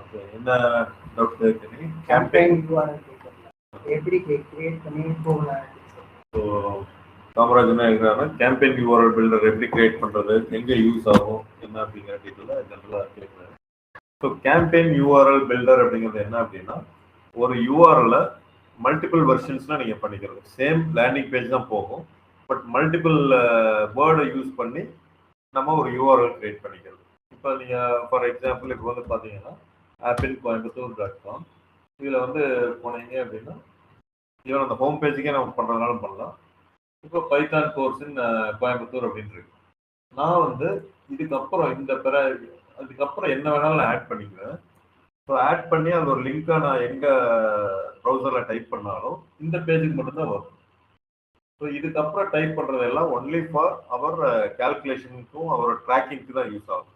Okay. என்ன doubt இருக்கு? Campaign URL எப்படி கிரியேட் பண்ணி போகலாம். ஸோ காமராஜ் என்ன இருக்கிறாருன்னா கேம்பெயின் யூஆர்எல் பில்டர் எப்படி கிரியேட் பண்ணுறது, எங்கே யூஸ் ஆகும் என்ன அப்படிங்கிற டீட்டெயிலாக ஜென்ரலாக கேட்குறாரு. ஸோ கேம்பெயின் யூஆர்எல் பில்டர் அப்படிங்கிறது என்ன அப்படின்னா, ஒரு யூஆர்எல்ல மல்டிபிள் வெர்ஷன்ஸ்லாம் நீங்கள் பண்ணிக்கிறது. சேம் லேண்டிங் பேஜ் தான் போகும், பட் மல்டிபிள் வேர்டை யூஸ் பண்ணி நம்ம ஒரு யூஆர்எல் கிரியேட் பண்ணிக்கிறது. இப்போ நீங்கள் ஃபார் எக்ஸாம்பிள் இப்போ வந்து பார்த்தீங்கன்னா appincoimbatore.com இதில் வந்து போனீங்க அப்படின்னா ஈவன் அந்த ஹோம் பேஜுக்கே நம்ம பண்ணுறதுனாலும் பண்ணலாம். இப்போ பைத்தான் கோர்ஸ் இன் கோயம்புத்தூர் அப்படின்னு இருக்கு. நான் வந்து இதுக்கப்புறம் அதுக்கப்புறம் என்ன வேணாலும் நான் ஆட் பண்ணிக்குவேன். ஸோ ஆட் பண்ணி அந்த ஒரு லிங்க்கை நான் எங்கே ப்ரௌசரில் டைப் பண்ணாலும் இந்த பேஜுக்கு மட்டும்தான் வரும். ஸோ இதுக்கப்புறம் டைப் பண்ணுறதெல்லாம் ஒன்லி ஃபார் அவர் கேல்குலேஷனுக்கும் அவரோட ட்ராக்கிங்க்கு தான் யூஸ் ஆகும்.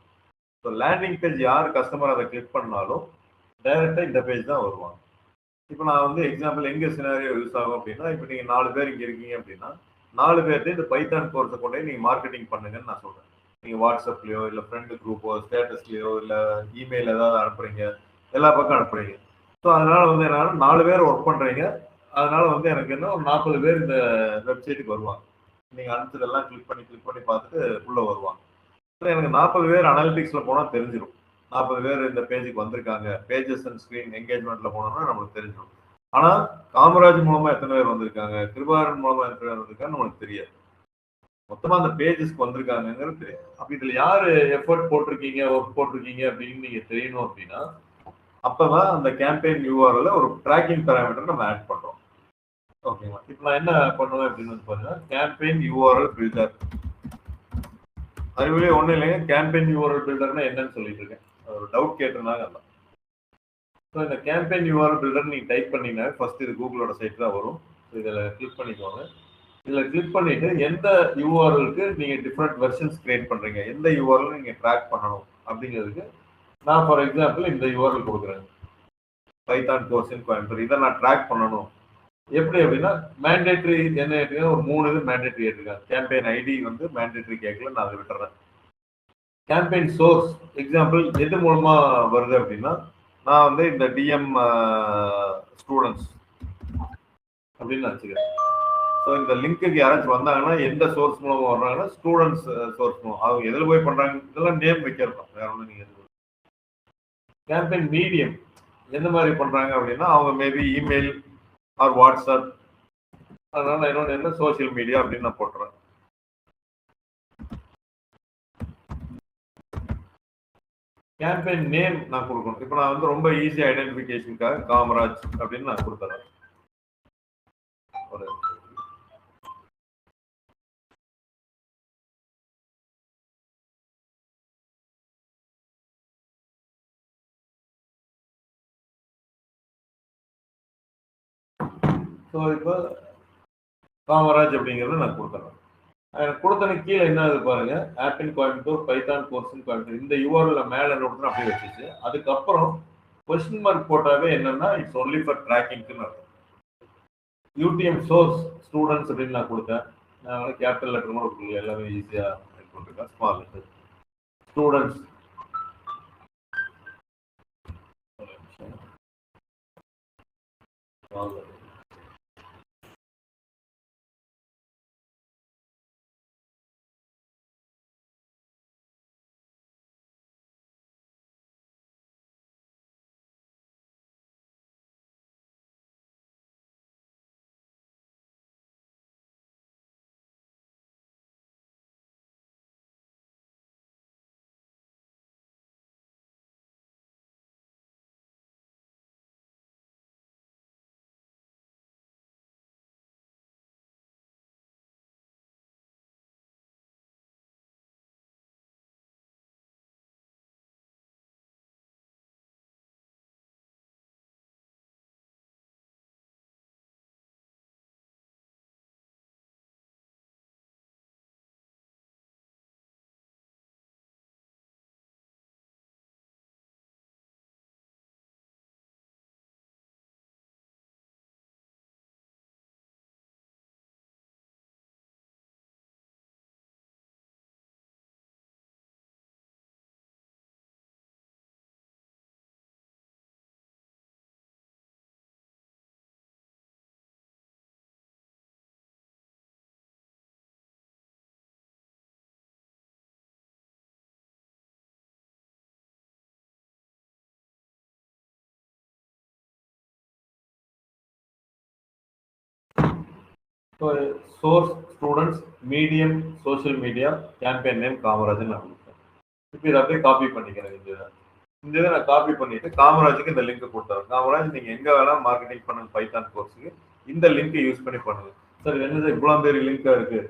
ஸோ லேண்டிங் பேஜ் யார் கஸ்டமர் அதை கிளிக் பண்ணாலும் டைரெக்டாக இந்த பேஜ் தான் வருவாங்க. இப்போ நான் வந்து எக்ஸாம்பிள் எங்கே சினாரியோ யூஸ் ஆகும் அப்படின்னா, இப்போ நீங்கள் 4 பேர் இங்கே இருக்கீங்க அப்படின்னா 4 பேர்த்து இந்த பைத்தான் கோர்ஸை கொண்டு போய் நீங்கள் மார்க்கெட்டிங் பண்ணுங்கன்னு நான் சொல்கிறேன். நீங்கள் வாட்ஸ்அப்லையோ இல்லை ஃப்ரெண்டு குரூப்போ ஸ்டேட்டஸ்லையோ இல்லை இமெயில் ஏதாவது அனுப்புறீங்க, எல்லா பக்கம் அனுப்புறீங்க. ஸோ அதனால வந்து என்னன்னா 4 பேர் ஒர்க் பண்ணுறீங்க. அதனால வந்து எனக்கு என்ன ஒரு 40 பேர் இந்த வெப்சைட்டுக்கு வருவாங்க. நீங்கள் அனுப்பிச்சதெல்லாம் கிளிக் பண்ணி பார்த்துட்டு உள்ளே வருவாங்க. ஸோ எனக்கு 40 பேர் அனாலிட்டிக்ஸில் போனால் தெரிஞ்சிடும். 40 பேர் இந்த பேஜுக்கு வந்திருக்காங்க. பேஜஸ் அண்ட் ஸ்க்ரீன் என்கேஜ்மெண்ட்டில் போனோம்னா நம்மளுக்கு தெரிஞ்சிடும். ஆனால் காமராஜ் மூலமாக எத்தனை பேர் வந்திருக்காங்க, கிருபாரன் மூலமாக எத்தனை பேர் வந்திருக்காங்க நம்மளுக்கு தெரியாது. மொத்தமாக அந்த பேஜஸ்க்கு வந்திருக்காங்கிறது தெரியும். அப்போ இதில் யார் எஃபர்ட் போட்டிருக்கீங்க, ஒர்க் போட்டிருக்கீங்க அப்படின்னு நீங்கள் தெரியணும் அப்படின்னா அப்போதான் அந்த கேம்பெயின் யூஆர்எல்ல ஒரு ட்ராக்கிங் பேராமீட்டர் நம்ம ஆட் பண்ணுறோம். ஓகேங்களா? இப்போ நான் என்ன பண்ணுவேன் அப்படின்னு வந்து பார்த்தீங்கன்னா கேம்பெயின் யூஆர்எல் பில்டர். அதுவே ஒன்றும் இல்லைங்க, கேம்பெயின் யூஆர்எல் பில்டர்னா என்னன்னு சொல்லிட்டு இருக்கேன். ஒரு டவுட் கேட்டிருந்தாங்க அதான். ஸோ இந்த கேம்பெயின் யூஆர்எல் பில்டர் நீங்கள் டைப் பண்ணீங்கன்னா ஃபர்ஸ்ட் இது கூகுளோட சைட் தான் வரும். ஸோ இதில் கிளிக் பண்ணிக்கோங்க. இதில் கிளிக் பண்ணிட்டு எந்த யூஆர்எலுக்கு நீங்கள் டிஃப்ரெண்ட் வெர்ஷன்ஸ் கிரியேட் பண்ணுறீங்க, எந்த யூஆர்எல் நீங்கள் ட்ராக் பண்ணணும் அப்படிங்கிறதுக்கு நான் ஃபார் எக்ஸாம்பிள் இந்த யூஆர்எல் கொடுக்குறேன். பைத்தான் கோர்ஸ் இன் கோயம்புத்தூர். இதை நான் ட்ராக் பண்ணணும். எப்படி அப்படின்னா மேண்டேட்ரி என்ன ஏற்றுங்க, ஒரு 3 இது மேண்டேட்ரி ஏற்றுக்கேன். கேம்பெயின் ஐடி வந்து மேண்டேட்ரி கேட்கல, நான் அதை விட்டுறேன். கேம்பெயின் சோர்ஸ் எக்ஸாம்பிள் எது மூலமாக வருது அப்படின்னா நான் வந்து இந்த டிஎம் ஸ்டூடெண்ட்ஸ் அப்படின்னு வச்சுக்கிறேன். ஸோ இந்த லிங்க்குக்கு யாராச்சும் வந்தாங்கன்னா எந்த சோர்ஸ் மூலமாக வர்றாங்கன்னா ஸ்டூடெண்ட்ஸ் சோர்ஸ் மூலம். அவங்க எதில் போய் பண்ணுறாங்க இதெல்லாம் நேம் வைக்கிறோம், வேற ஒன்றும் நீங்கள். கேம்பெயின் மீடியம் எந்த மாதிரி பண்ணுறாங்க அப்படின்னா அவங்க மேபி இமெயில் ஆர் வாட்ஸ்அப், அதனால இன்னொன்று என்ன சோசியல் மீடியா அப்படின்னு நான் போட்டுறேன். கேம்பெயின் நேம் நான் கொடுக்கணும். இப்போ நான் வந்து ரொம்ப ஈஸி ஐடென்டிஃபிகேஷனுக்காக காமராஜ் அப்படின்னு நான் கொடுத்துறேன். ஸோ இப்போ காமராஜ் அப்படிங்கிறத நான் கொடுத்துறேன். எனக்கு கொடுத்தனுக்கு கீழே என்ன இது பாருங்க, ஆப்பின் கோயம்புத்தூர் பைத்தான் கோர்ஸ் கோயம்புத்தூர் இந்த யூஆர்எல்ல மேலே கொடுத்து அப்படியே வச்சுச்சு. அதுக்கப்புறம் கொஸ்டின் மார்க் போட்டாவே என்னன்னா இட்ஸ் ஒன்லி ஃபார் ட்ராக்கிங்க்குன்னு அர்த்தம். யூடிஎம் சோர்ஸ் ஸ்டூடெண்ட்ஸ் அப்படின்னு நான் கொடுத்தேன். நான் வந்து கேபிட்டல் லெட்டர் கூட கொடுக்கல, எல்லாமே ஈஸியாக கொடுத்துருக்கேன். Small letter students small letter so source students medium social media campaign name Kamarajan நான் கொடுத்தேன். இப்போ இதை அப்படியே காப்பி பண்ணிக்கிறேன். இந்த இதை நான் காப்பி பண்ணிட்டு காமராஜுக்கு இந்த லிங்க் கொடுத்தாரு. காமராஜ் நீங்க எங்க வேணா மார்க்கெட்டிங் பண்ணுங்க பைத்தான் கோர்ஸுக்கு இந்த லிங்க் யூஸ் பண்ணி பண்ணுங்க. சார் என்ன இவ்வளோ பேர் லிங்கா இருக்கு,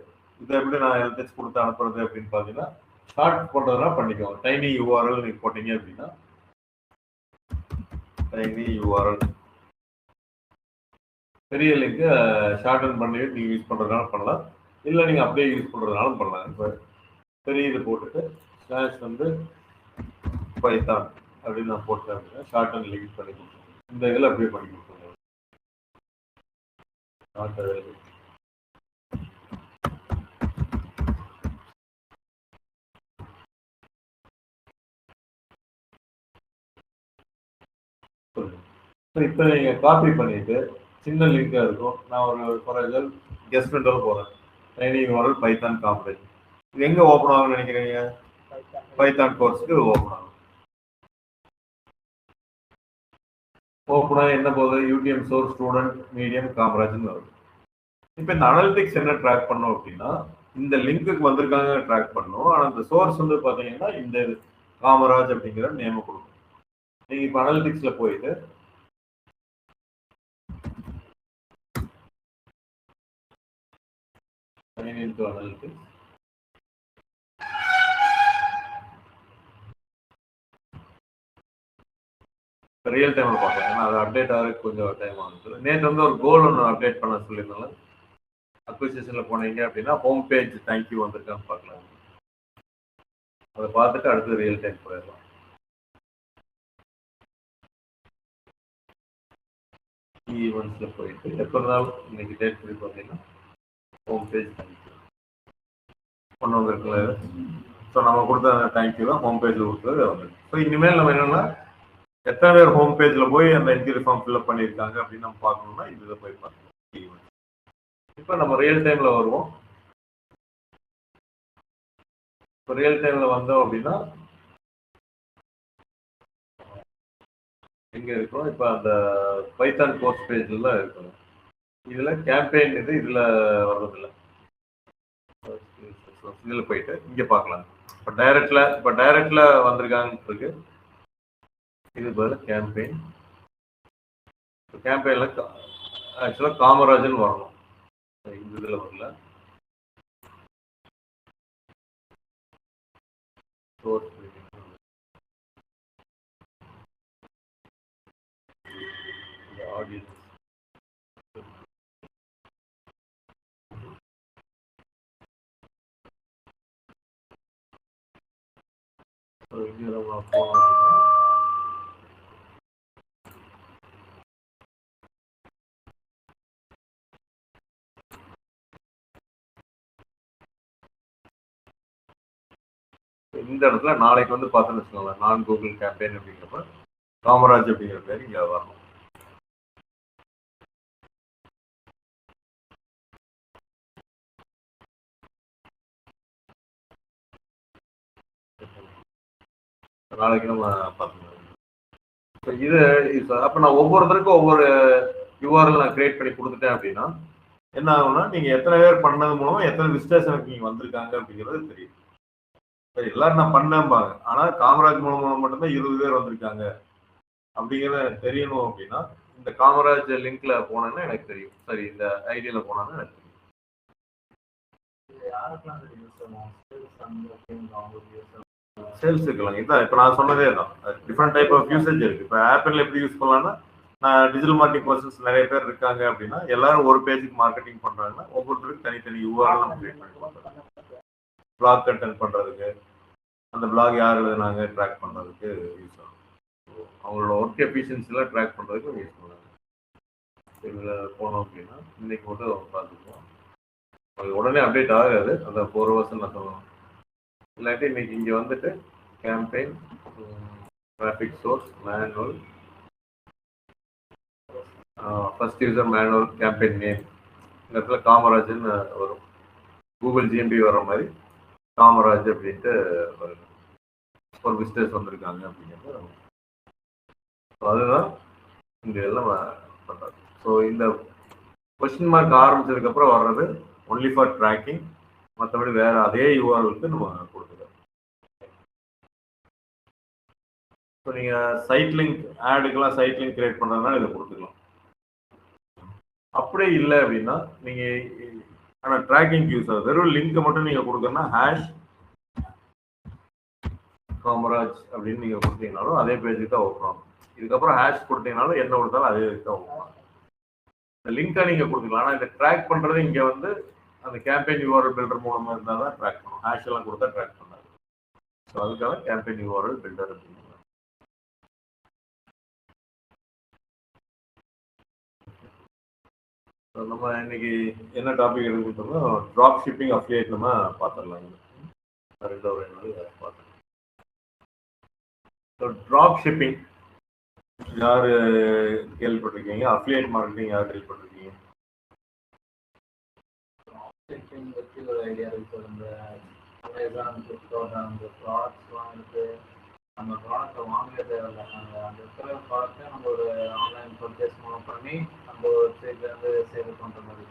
இதை எப்படி நான் எழுதிச்சு கொடுத்து அனுப்புறது அப்படின்னு பார்த்தீங்கன்னா ஷார்ட் போட்டதுனா பண்ணிக்கோங்க. டைனி யூஆர்எல் நீங்க போட்டீங்க அப்படின்னா டைனி யூஆர்எல் பெரிய லிங்க் ஷார்டன் பண்ணி நீங்க யூஸ் பண்றதுனால பண்ணலாம், இல்லை நீங்க அப்படியே யூஸ் பண்றதுனாலும் பண்ணலாம். இப்போ பெரிய இது போட்டுட்டு ஸ்லாஷ் வந்து பைத்தான் அப்படின்னு நான் போட்டேன் அப்படின்னா ஷார்டன் லிங்க் பண்ணி கொடுத்துருவேன். இந்த இதில் அப்படியே பண்ணி கொடுத்துருவோம். இப்போ நீங்க காப்பி பண்ணிட்டு சின்ன லிங்கா இருக்கும். நான் ஒரு ஃபார் எக்ஸாம்பிள் கெஸ்ட் விண்டோல போறேன். ட்ரைனிங் மாடல் பைத்தான் காம்பரேஜ் இது எங்க ஓப்பன் ஆகும்னு நினைக்கிறீங்க? பைத்தான் கோர்ஸுக்கு ஓப்பன் ஆகும். ஓப்பன் ஆகி என்ன போகுது? யூடிஎம் சோர்ஸ் ஸ்டூடெண்ட் மீடியம் காமராஜ்னு வருது. இப்போ இந்த அனலிட்டிக்ஸ் என்ன ட்ராக் பண்ணோம் அப்படின்னா இந்த லிங்க்குக்கு வந்திருக்காங்க ட்ராக் பண்ணும். ஆனால் இந்த சோர்ஸ் வந்து பார்த்தீங்கன்னா இந்த காமராஜ் அப்படிங்கிற நேமை கொடுக்கும். நீங்கள் இப்போ அனலிட்டிக்ஸில் போயிட்டு அனலிட்டிக்ஸ் ரியல் டைமில் பார்க்கலாம். ஏன்னா அது அப்டேட் ஆகிறதுக்கு கொஞ்சம் டைம் ஆகுது. நேற்று வந்து ஒரு கோல் ஒன்று அப்டேட் பண்ண சொல்லியிருந்தாலும் அக்விசிஷனில் போனீங்க அப்படின்னா ஹோம் பேஜ் தேங்க்யூ வந்திருக்கான்னு பார்க்கலாம். அதை பார்த்துட்டு அடுத்து ரியல் டைம் போயிடலாம். ஈவெண்ட்ஸில் போயிட்டு எப்போ இருந்தாலும் இன்னைக்கு டேட் பண்ணி பார்த்தீங்கன்னா ஹோம் பேஜ் தேங்க்யூ கொண்டு வந்திருக்குல்ல. ஸோ நம்ம கொடுத்த தேங்க்யூ தான் ஹோம் பேஜில் கொடுத்தது வந்துருக்கு. ஸோ இனிமேல் நம்ம என்னென்னா எத்தனை பேர் ஹோம் பேஜில் போய் அந்த என்ட்ரி ஃபார்ம் ஃபில்அப் பண்ணியிருக்காங்க அப்படின்னு நம்ம பார்க்கணும்னா இதில் போய் பார்க்கணும். இப்போ நம்ம ரியல் டைமில் வருவோம். இப்போ ரியல் டைமில் வந்தோம் அப்படின்னா எங்கே இருக்கோம்? இப்போ அந்த பைத்தான் கோர்ஸ் பேஜில் இருக்கணும். இதில் கேம்பெயின் இதில் வர்றதில்லை. இதில் போயிட்டு இங்கே பார்க்கலாம். இப்போ டைரக்டில் வந்திருக்காங்க இருக்கு. இது பதில் கேம்பெயின். கேம்பெயினில் ஆக்சுவலாக காமராஜன் வரணும். இந்த இதில் வரல. ஆடியன்ஸ் இந்த இடத்துல நாளைக்கு வந்து பார்த்தோன்னு வச்சுக்கோங்களேன், நான் கூகுள் கேம்பெயின் அப்படிங்கிறப்ப காமராஜ் அப்படிங்கிற பேர் இங்கே வரணும். நாளைக்கு நம்ம பார்த்துக்கலாம். இது அப்போ நான் ஒவ்வொருத்தருக்கும் ஒவ்வொரு யூஆர்எல் நான் கிரியேட் பண்ணி கொடுத்துட்டேன் அப்படின்னா என்ன ஆகும்னா நீங்கள் எத்தனை பேர் பண்ணது மூலமாக எத்தனை விசிட்டர்ஸ் எனக்கு நீங்கள் வந்திருக்காங்க அப்படிங்கிறது தெரியும். எல்லாரும் நான் பண்ணேன்பாங்க, ஆனால் காமராஜ் மூலம் மட்டும்தான் 20 பேர் வந்திருக்காங்க அப்படிங்கிறத தெரியணும். அப்படின்னா இந்த காமராஜ் லிங்க்ல போனேன்னா எனக்கு தெரியும். சரி, இந்த ஐடியில போனாலும் எனக்கு தெரியும். சேல்ஸ் இருக்கலாம். இதான் இப்போ நான் சொன்னதே தான். டிஃப்ரெண்ட் டைப் ஆஃப் யூசேஜ் இருக்கு. இப்போ ஆப்பிள் எப்படி யூஸ் பண்ணலாம்னா டிஜிட்டல் மார்க்கெட்டிங் பர்சன்ஸ் நிறைய பேர் இருக்காங்க அப்படின்னா எல்லாரும் ஒரு பேஜுக்கு மார்க்கெட்டிங் பண்றாங்கன்னா ஒவ்வொருத்தருக்கும் தனித்தனி யூஆர்எல் நம்ம கிரியேட் பண்ணி கொடுக்குறோம். பிளாக் கண்டென்ட் பண்றதுக்கு, அந்த பிளாக் யார் எழுதுனாங்க ட்ராக் பண்றதுக்கு யூஸ் ஆகும். அவங்களோட ஒர்க் எஃபிஷியன்சிலாம் ட்ராக் பண்றதுக்கு யூஸ் பண்ணுவாங்க. இதில் போனோம் அப்படின்னா இன்னைக்கு மட்டும் பார்த்துக்குவோம். அது உடனே அப்டேட் ஆகாது. அந்த 4 hours நான் சொல்லணும். இல்லாட்டி இன்னைக்கு இங்கே வந்துட்டு campaign traffic source manual first user manual campaign name இந்த இடத்துல காமராஜ்னு வரும். கூகுள் ஜிஎம்பி வர்ற மாதிரி காமராஜ் அப்படின்ட்டு வருது. ஒரு விசிட்டர்ஸ் வந்திருக்காங்க அப்படிங்கிறது அதுதான் இந்த இதெல்லாம் பண்ணுறது. ஸோ இந்த கொஸ்டின் மார்க் ஆரம்பிச்சதுக்கப்புறம் வர்றது ஒன்லி ஃபார் ட்ராக்கிங், மற்றபடி வேற அதே யூஆர்எலுக்கு நம்ம கொடுத்துக்கலாம். இப்போ நீங்கள் சைட் லிங்க் ஆடுக்கெல்லாம் சைட் லிங்க் கிரியேட் பண்ணுறதுனால இதை கொடுத்துக்கலாம். அப்படியே இல்லை அப்படின்னா நீங்கள் ஆனால் ட்ராக்கிங் யூஸ் ஆகுது, வெறும் லிங்க்கை மட்டும் நீங்கள் கொடுக்கணும்னா ஹேஷ் காமராஜ் அப்படின்னு நீங்கள் கொடுத்தீங்கனாலும் அதே பேஜுக்கு தான் ஓப்பன் ஆகும். இதுக்கப்புறம் ஹேஷ் கொடுத்தீங்கனாலும் என்ன கொடுத்தாலும் அதே தான் ஓப்பன் ஆகும். இந்த லிங்கை நீங்கள் கொடுத்துக்கலாம். ஆனால் இதை ட்ராக் பண்ணுறது இங்கே வந்து அந்த கேம்பெயின் யூஆர்எல் பில்டர் மூலமாக இருந்தால் தான் ட்ராக் பண்ணும். ஹேஷ் எல்லாம் கொடுத்தா ட்ராக் பண்ணாது. ஸோ அதுக்காக கேம்பெயின் யூஆர்எல் பில்டர் அப்படின்னு. நம்ம இன்னைக்கு என்ன டாபிக் எடுத்துக்கிட்டோம்னா ட்ராப் ஷிப்பிங் அஃபிலியேட் நம்ம பார்த்துடலாம். ரெண்டாவது பார்த்துக்கலாம். ஸோ ட்ராப் ஷிப்பிங் யார் கேள்விப்பட்டிருக்கீங்க? அஃபிலியேட் மார்க்கெட்டிங் யார் கேள்விப்பட்டிருக்கீங்க? பற்றி ஒரு ஐடியா இருக்கு. இந்த அமேசான், ஃப்ளிப்கார்ட் அந்த ப்ராடக்ட்ஸ் வாங்கிட்டு நம்ம ப்ராடக்ட்டை வாங்கவே தேவையில்லை. அந்த இருக்கிற ப்ராடக்ட்டை நம்ம ஒரு ஆன்லைன் பர்ச்சேஸ் மூலம் பண்ணி நம்ம வெப்சைட்லேருந்து சேல் பண்ணுற மாதிரி.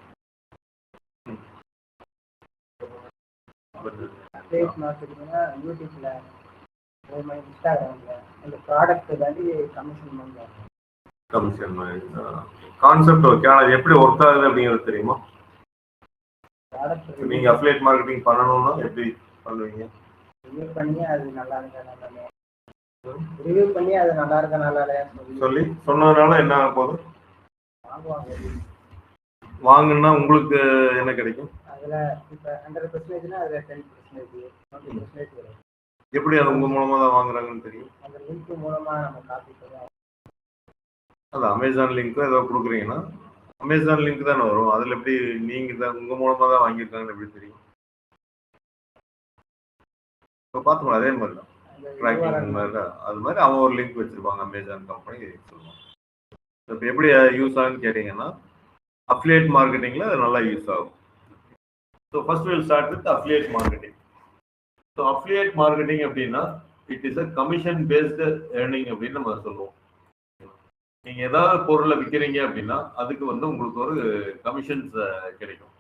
அப்டேட் மார்க்கெட்டிங்னா யூடியூப்ல, இன்ஸ்டாகிராமில் அந்த ப்ராடக்ட்டை தாண்டி கமிஷன் பண்ணுவாங்க. கமிஷன் மாதிரி கான்செப்ட் ஓகே. ஆனால் அது எப்படி ஒர்க் ஆகுது அப்படிங்கிறது தெரியுமா? நீங்க அஃபிலியேட் மார்க்கெட்டிங் பண்ணணும்னா எப்படி பண்ணுவீங்க? ரிவ்யூ பண்ணி அது நல்லா இருக்கனால ரிவ்யூ பண்ணி அது நல்லா இருக்கனால சொல்லி சொன்னதுனால என்ன ஆக போகுது? வாங்குவாங்க. வாங்குன்னா உங்களுக்கு என்ன கிடைக்கும்? அதில் இப்போ 100%னா அதில் 10%, 20% வரும். எப்படி அது உங்க மூலமா தான் வாங்குறாங்கன்னு தெரியும்? அந்த லிங்க் மூலமாக நம்ம காப்பி பண்ணுவோம். அது அமேசான் லிங்க்கும் ஏதோ கொடுக்குறீங்கன்னா அமேசான் லிங்க் தானே வரும். அதில் எப்படி நீங்கள் தான் உங்கள் மூலமாக தான் வாங்கியிருக்காங்கன்னு எப்படி தெரியும்? இப்போ பார்த்துக்கணும். அதே மாதிரி தான் ட்ராக்கிங் மாதிரி தான். அது மாதிரி அவன் ஒரு லிங்க் வச்சுருப்பாங்க அமேசான் கம்பெனி சொல்லுவாங்க. இப்போ எப்படி யூஸ் ஆகுன்னு கேட்டிங்கன்னா அஃபிலியேட் மார்க்கெட்டிங்கில் அது நல்லா யூஸ் ஆகும். So first will start with affiliate marketing. So affiliate marketing அப்படின்னா it is a commission based earning அப்படின்னு நம்ம சொல்லுவோம். நீங்க ஏதாவது பொருளை விற்கிறீங்க அப்படின்னா அதுக்கு வந்து உங்களுக்கு ஒரு கமிஷன்ஸ் கிடைக்கும்.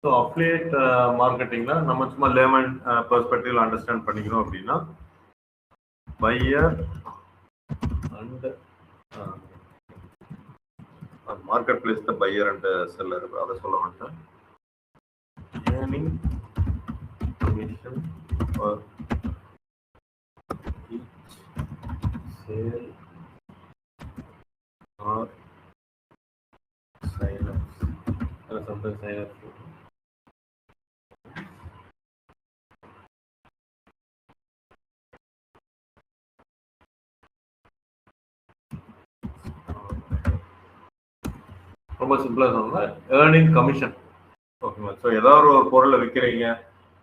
ஸோ அஃபிலியேட் மார்க்கெட்டிங்கில் நம்ம சும்மா லேமன் பெர்ஸ்பெக்டிவ்ல அண்டர்ஸ்டாண்ட் பண்ணிக்கணும் அப்படின்னா buyer and market place the buyer and seller அதை சொல்ல மாட்டேன். Earning commission for each sale or signups. sometimes signups. ரொம்ப சிம்பிளாக சொன்னா ஏர்னிங் கமிஷன். ஓகேங்களா? ஸோ ஏதாவது ஒரு பொருளை விற்கிறீங்க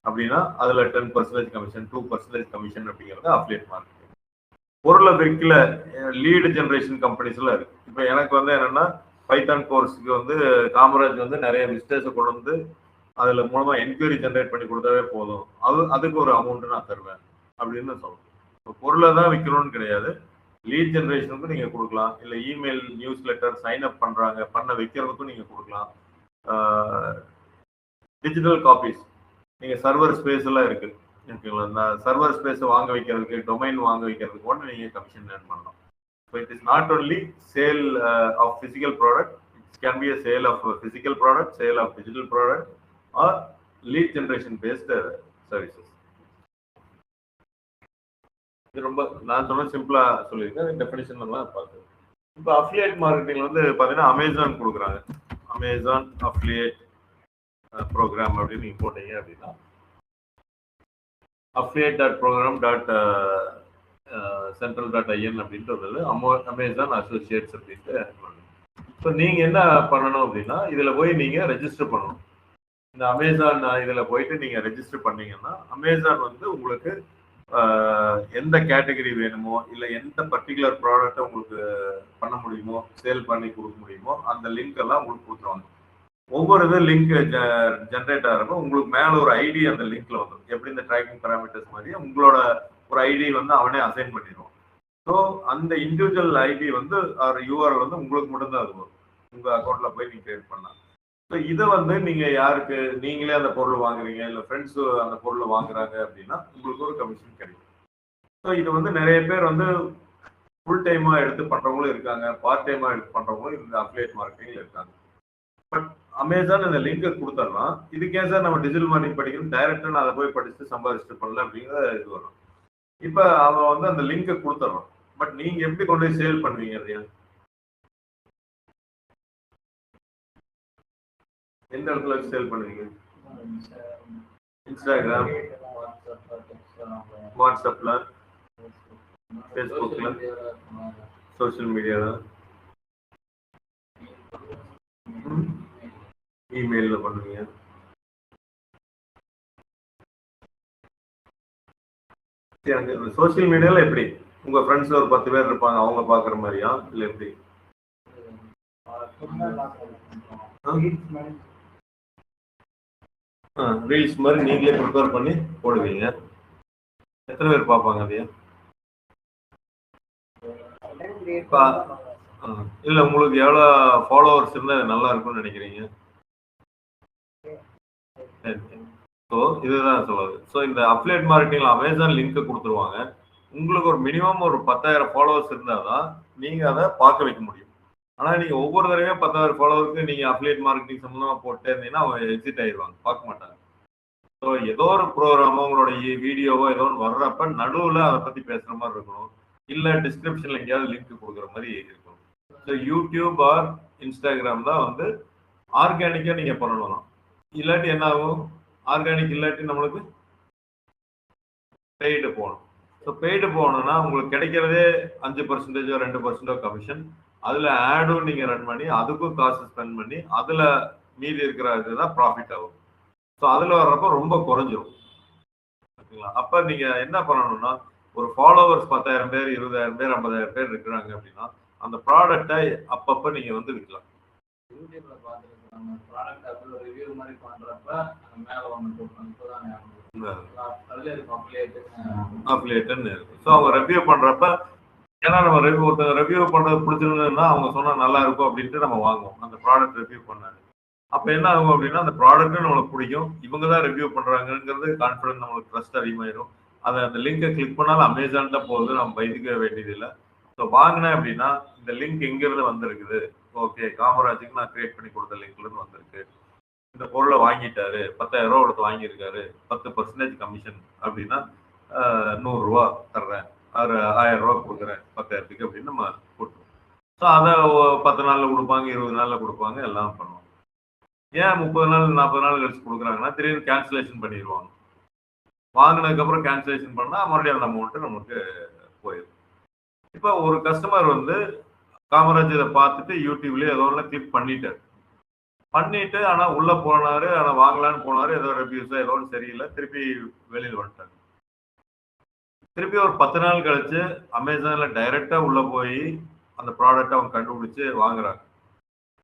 அப்படின்னா அதில் 10% கமிஷன், 2% கமிஷன் அப்படிங்கிறது அஃபிலியேட் மார்க்கெட்டிங். பொருளை விற்கல லீடு ஜென்ரேஷன் கம்பெனிஸ்ல இருக்கு. இப்போ எனக்கு வந்து என்னன்னா பைத்தான் கோர்ஸுக்கு வந்து காமராஜ் வந்து நிறைய விசிட்டர்ஸை கொண்டு வந்து அதுல மூலமா என்கொயரி ஜென்ரேட் பண்ணி கொடுத்தாவே போதும், அதுக்கு ஒரு அமௌண்ட் நான் தருவேன் அப்படின்னு சொல்றேன். இப்போ பொருளை தான் விற்கணும்னு கிடையாது, லீட் ஜென்ரேஷனுக்கும் நீங்க கொடுக்கலாம், இல்லை email newsletter sign up பண்ண வைக்கிறதுக்கும் நீங்க கொடுக்கலாம். டிஜிட்டல் காப்பீஸ் நீங்க சர்வர் ஸ்பேஸ் எல்லாம் இருக்கு ஓகேங்களா, இந்த சர்வர் ஸ்பேஸ் வாங்க வைக்கிறதுக்கு டொமைன் வாங்க வைக்கிறதுக்கு கூட நீங்க கமிஷன் ஏர்ன் பண்ணலாம். So it is not only sale of physical product, it can be a sale of physical product, sale of digital product or lead generation based services. இது ரொம்ப நான் சொன்ன சிம்பிளா சொல்லியிருக்கேன், டெஃபினிஷன் எல்லாம் பார்த்து. இப்போ அஃபிலியேட் மார்க்கெட்டிங் வந்து பார்த்தீங்கன்னா அமேசான் கொடுக்குறாங்க, அமேசான் அஃபிலியேட் ப்ரோக்ராம் அப்படின்னு நீங்கள் போட்டீங்க அப்படின்னா affiliate.program.central.in அப்படின்றது அமேசான் அசோசியேட்ஸ் அப்படின்ட்டு. ஸோ நீங்கள் என்ன பண்ணணும் அப்படின்னா இதில் போய் நீங்கள் ரெஜிஸ்டர் பண்ணணும். இந்த அமேசான் இதில் போயிட்டு நீங்கள் ரெஜிஸ்டர் பண்ணீங்கன்னா அமேசான் வந்து உங்களுக்கு எந்த கேட்டகரி வேணுமோ இல்லை எந்த பர்டிகுலர் ப்ராடக்டை உங்களுக்கு பண்ண முடியுமோ சேல் பண்ணி கொடுக்க முடியுமோ அந்த லிங்க் எல்லாம் உங்களுக்கு கொடுத்துருவாங்க. ஒவ்வொரு இது லிங்க் ஜென்ரேட் ஆகிறப்போ உங்களுக்கு மேலே ஒரு ஐடி அந்த லிங்க்ல வந்துடும். எப்படி இந்த ட்ராக்கிங் பேராமீட்டர்ஸ் மாதிரி உங்களோட ஒரு ஐடி வந்து அவனே அசைன் பண்ணிடுவான். ஸோ அந்த இண்டிவிஜுவல் ஐடி வந்து யூஆர்எல் வந்து உங்களுக்கு மட்டும்தான் அது வரும், உங்கள் அக்கௌண்ட்ல போய் நீங்கள் கிரியேட் பண்ணலாம். ஸோ இதை வந்து நீங்கள் யாருக்கு நீங்களே அந்த பொருள் வாங்குறீங்க இல்லை ஃப்ரெண்ட்ஸு அந்த பொருளை வாங்குறாங்க அப்படின்னா உங்களுக்கு ஒரு கமிஷன் கிடைக்கும். ஸோ இது வந்து நிறைய பேர் வந்து ஃபுல் டைமாக எடுத்து பண்ணுறவங்களும் இருக்காங்க, பார்ட் டைமாக எடுத்து பண்ணுறவங்களும் இந்த அஃபிலியேட் மார்க்கெட்டிங்கில் இருக்காங்க. பட் அமேசான் இந்த லிங்கை கொடுத்துடலாம், இதுக்கே சார் நம்ம டிஜிட்டல் மார்க்கெட்டிங் படிக்கணும் டைரக்டாக நான் அதை போய் படிச்சுட்டு சம்பாதிச்சுட்டு பண்ணல அப்படிங்கிற இது வரும். இப்போ அவன் வந்து அந்த லிங்கை கொடுத்துட்றான், பட் நீங்கள் எப்படி கொண்டு போய் சேல் பண்ணுவீங்க? இல்லையா எந்த இடத்துல சேல் பண்ணுவீங்க? இன்ஸ்டாகிராம், வாட்ஸ்அப்ல, ஃபேஸ்புக்ல, சோசியல் மீடியால, இமெயிலில் பண்ணுவீங்க. சோசியல் மீடியால எப்படி உங்க ஃப்ரெண்ட்ஸ் ஒரு 10 பேர் இருப்பாங்க, அவங்க பாக்குற மாதிரியா இல்ல எப்படி? ரீல்ஸ் மாதிரி நீங்களே ப்ரிப்பேர் பண்ணி போடுவீங்க. எத்தனை பேர் பார்ப்பாங்க அதையா? இல்ல உங்களுக்கு எவ்வளவு ஃபாலோவர்ஸ் இருந்தா நல்லா இருக்கும்னு நினைக்கிறீங்க? ஸோ இதுதான் சொல்லுது. ஸோ இந்த அஃபிலியேட் மார்க்கெட்டிங்ல அமேசான் லிங்க் கொடுத்துருவாங்க. உங்களுக்கு ஒரு மினிமம் ஒரு 10,000 ஃபாலோவர்ஸ் இருந்தால் தான் நீங்கள் அதை பார்க்க வைக்க முடியும். ஆனால் நீங்கள் ஒவ்வொரு தடவையும் 10,000 ஃபாலோவருக்கு நீங்கள் அஃபிலியேட் மார்க்கெட்டிங் சம்மந்தமாக போட்டே இருந்தீங்கன்னா அவங்க எக்ஸிட் ஆயிடுவாங்க, பார்க்க மாட்டாங்க. ஸோ ஏதோ ஒரு ப்ரோக்ராமோ உங்களோட வீடியோவோ ஏதோ ஒன்று வர்றப்ப நடுவில் அதை பற்றி பேசுகிற மாதிரி இருக்கணும், இல்லை டிஸ்கிரிப்ஷனில் எங்கேயாவது லிங்க் கொடுக்குற மாதிரி இருக்கணும். ஸோ யூடியூப் ஆர் இன்ஸ்டாகிராம் தான் வந்து ஆர்கானிக்காக நீங்கள் பண்ணணும். இல்லாட்டி என்ன ஆகும்? ஆர்கானிக் இல்லாட்டி நம்மளுக்கு பெய்டு போகணும். ஸோ பெய்டு போகணும்னா உங்களுக்கு கிடைக்கிறதே 5% 2% கமிஷன். அதில் ஆடும் நீங்கள் ரன் பண்ணி அதுக்கும் காசு ஸ்பெண்ட் பண்ணி அதில் மீதி இருக்கிற இதுதான் ப்ராஃபிட் ஆகும். ஸோ அதில் வர்றப்போ ரொம்ப குறைஞ்சிரும் ஓகேங்களா. அப்போ நீங்கள் என்ன பண்ணணும்னா ஒரு ஃபாலோவர்ஸ் 10,000 பேர் 20,000 பேர் 50,000 பேர் இருக்கிறாங்க அப்படின்னா அந்த ப்ராடக்டை அப்பப்போ நீங்கள் வந்து விற்கலாம். யூடியூப்ல பார்த்துருக்கு நம்ம ப்ராடக்ட் அப்போ ரிவ்யூ மாதிரி பண்ணுறப்ப மேலே ஒன்று போட்டோம், இப்போதான் அதில் இருக்கும் அஃபிலியேட்டுன்னு இருக்கு. ஸோ அவங்க ரிவ்யூ பண்ணுறப்ப ஏன்னா நம்ம ரிவ்யூ பண்ணுறது பிடிச்சிருந்ததுன்னா அவங்க சொன்னால் நல்லா இருக்கும் அப்படின்ட்டு நம்ம வாங்குவோம் அந்த ப்ராடக்ட் ரிவ்யூ பண்ணாது. அப்போ என்ன ஆகும் அப்படின்னா அந்த ப்ராடக்ட்டும் நம்மளுக்கு பிடிக்கும், இவங்க தான் ரிவ்யூ பண்ணுறாங்கிறது கான்ஃபிடன்ஸ், நம்மளுக்கு ட்ரஸ்ட் அதிகமாயிடும். அதை அந்த லிங்கை கிளிக் பண்ணாலும் அமேசான் தான் போகுது, நம்ம வைத்துக்க வேண்டியதில்லை. ஸோ வாங்கினேன் அப்படின்னா இந்த லிங்க் எங்கேருந்து வந்திருக்குது, ஓகே காமராஜுக்கு நான் கிரியேட் பண்ணி கொடுத்த லிங்க்லேருந்து வந்திருக்கு, இந்த பொருளை வாங்கிட்டாரு 10,000 ரூபா கொடுத்து வாங்கியிருக்காரு, 10% கமிஷன் அப்படின்னா 100 ரூபா தர்றேன், 1000 ரூபா கொடுக்குறேன் 10,000க்கு அப்படின்னு நம்ம கொடுத்துருவோம். ஸோ அதை 10 நாளில் கொடுப்பாங்க, 20 நாளில் கொடுப்பாங்க, எல்லாம் பண்ணுவோம். ஏன் 30 நாள் 40 நாள் கழிச்சு கொடுக்குறாங்கன்னா திடீர்னு கேன்சலேஷன் பண்ணிடுவாங்க. வாங்கினதுக்கப்புறம் கேன்சலேஷன் பண்ணால் மறுபடியும் அந்த அமௌண்ட்டு நமக்கு போயிடும். இப்போ ஒரு கஸ்டமர் வந்து காமராஜ் இதை பார்த்துட்டு யூடியூப்லேயே ஏதோ ஒன்று கிளிக் பண்ணிட்டு ஆனால் உள்ளே போனார், ஆனால் வாங்கலான்னு போனார், ஏதோ ரிவ்யூஸோ ஏதோ ஒன்று சரியில்லை, திருப்பி வெளியில் வந்துட்டாங்க. திருப்பி ஒரு 10 நாள் கழிச்சு அமேசான்ல டைரக்டா உள்ள போய் அந்த ப்ராடக்ட் அவங்க கண்டுபிடிச்சு வாங்குறாங்க.